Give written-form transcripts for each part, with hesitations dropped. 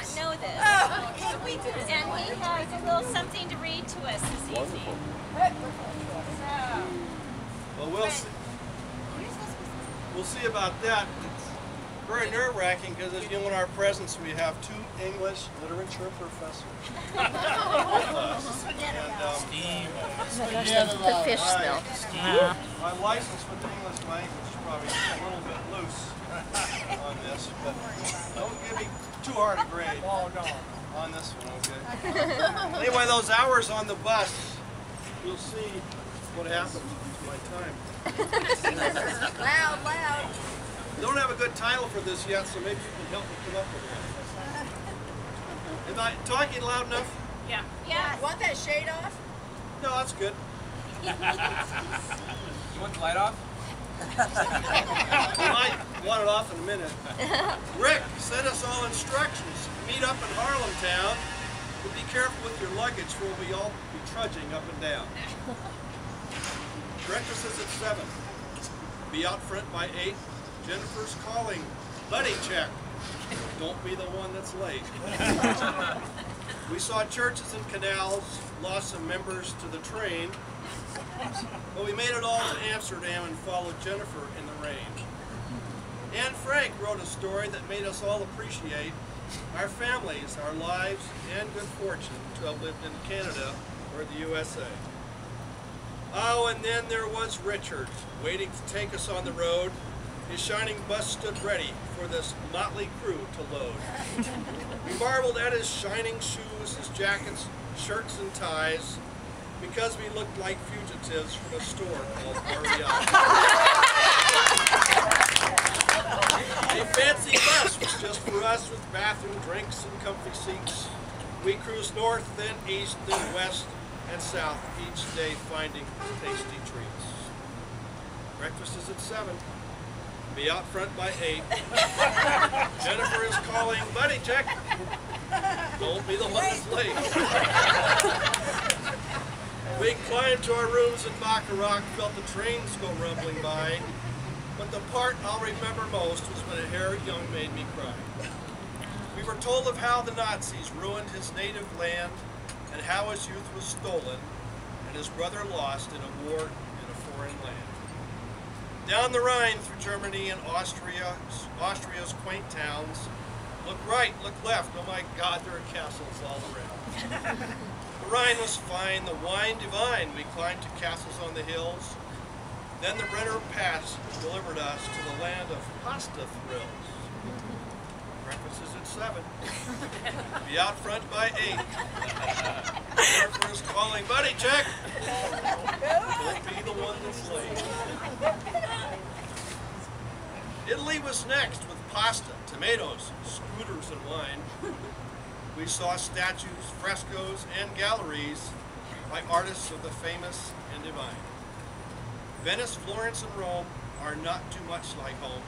not know this. So we do. And he has a little something to read to us this evening. Well, we'll see about that. It's very nerve-wracking because, as you know, in our presence we have 2 English literature professors. And, The fish smell. my license with the English language is probably a little bit loose on this, but don't give me too hard a grade on this one, okay? Anyway, those hours on the bus, you'll see what happens to my time. Loud, loud. I don't have a good title for this yet, so maybe you can help me come up with one. Am I talking loud enough? Yeah. Yeah. Want that shade off? No, that's good. You want the light off? You might want it off in a minute. Rick sent us all instructions. Meet up in Harlem town, but be careful with your luggage, for we'll all be trudging up and down. Breakfast is at 7. Be out front by 8. Jennifer's calling. Buddy check. Don't be the one that's late. We saw churches and canals, lost some members to the train, but we made it all to Amsterdam and followed Jennifer in the rain. Anne Frank wrote a story that made us all appreciate our families, our lives, and good fortune to have lived in Canada or the USA. Oh, and then there was Richard, waiting to take us on the road. His shining bus stood ready for this motley crew to load. We marveled at his shining shoes, his jackets, shirts, and ties, because we looked like fugitives from a store called Ariana. A fancy bus was just for us with bathroom drinks and comfy seats. We cruised north, then east, then west, and south, each day finding tasty treats. Breakfast is at 7. Be out front by 8. Jennifer is calling, buddy check. Don't be the one that's late. We climbed to our rooms in Baccarat, felt the trains go rumbling by. But the part I'll remember most was when a hairy young made me cry. We were told of how the Nazis ruined his native land and how his youth was stolen and his brother lost in a war in a foreign land. Down the Rhine through Germany and Austria's quaint towns. Look right, look left, oh my God, there are castles all around. The Rhine was fine, the wine divine. We climbed to castles on the hills. Then the Brenner Pass delivered us to the land of pasta thrills. Breakfast is at 7. Be out front by 8. Jennifer is calling, buddy check. Don't be the one that's late. Italy was next with pasta, tomatoes, scooters, and wine. We saw statues, frescoes, and galleries by artists of the famous and divine. Venice, Florence, and Rome are not too much like home.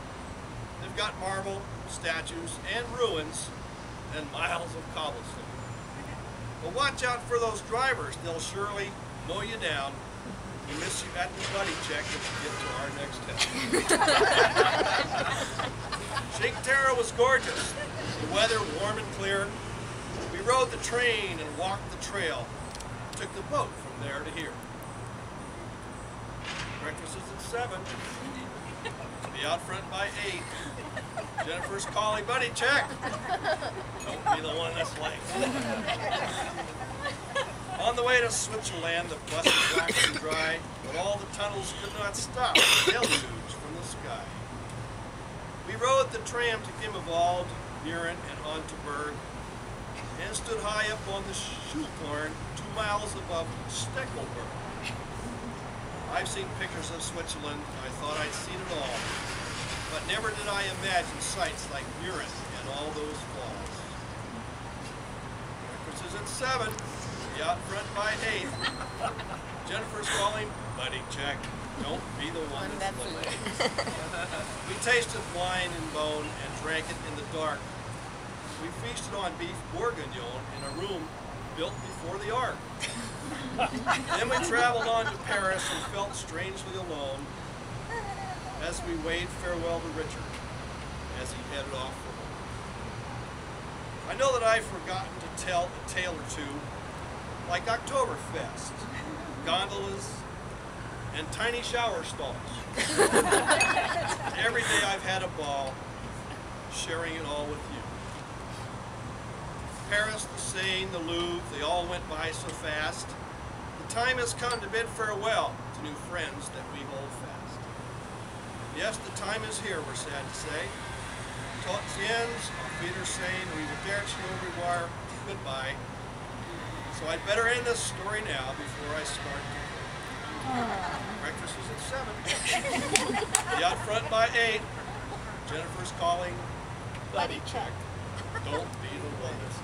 They've got marble, statues, and ruins, and miles of cobblestone. But watch out for those drivers. They'll surely mow you down. We miss you at the buddy check if you get to our next town. Cinque Terre was gorgeous. The weather warm and clear. We rode the train and walked the trail. Took the boat from there to here. Breakfast is at 7. Be out front by 8. Jennifer's calling, buddy check. Don't be the one that's late. On the way to Switzerland, the bus was black and dry, but all the tunnels could not stop the deluge from the sky. We rode the tram to Gimmelwald, Buren, and on to Berg, and stood high up on the Schuylkill, 2 miles above Steckelberg. I've seen pictures of Switzerland. I thought I'd seen it all, but never did I imagine sights like Buren and all those falls. Breakfast is at 7. Be out front by 8. Jennifer's calling, buddy check. Don't be the one that's late. We tasted wine and bone and drank it in the dark. We feasted on beef bourguignon in a room built before the ark. Then we traveled on to Paris and felt strangely alone as we waved farewell to Richard as he headed off for home. I I know that I've forgotten to tell a tale or two, like Oktoberfest, gondolas, and tiny shower stalls. Every day I've had a ball, sharing it all with you. Paris, the Seine, the Louvre, they all went by so fast. The time has come to bid farewell to new friends that we hold fast. Yes, the time is here, we're sad to say. Tot ziens, auf Wiedersehen, we will dare to au revoir, goodbye. So I'd better end this story now before I start to cook. Breakfast is at 7. Be out front by 8. Jennifer's calling. Buddy check. Don't be the one that's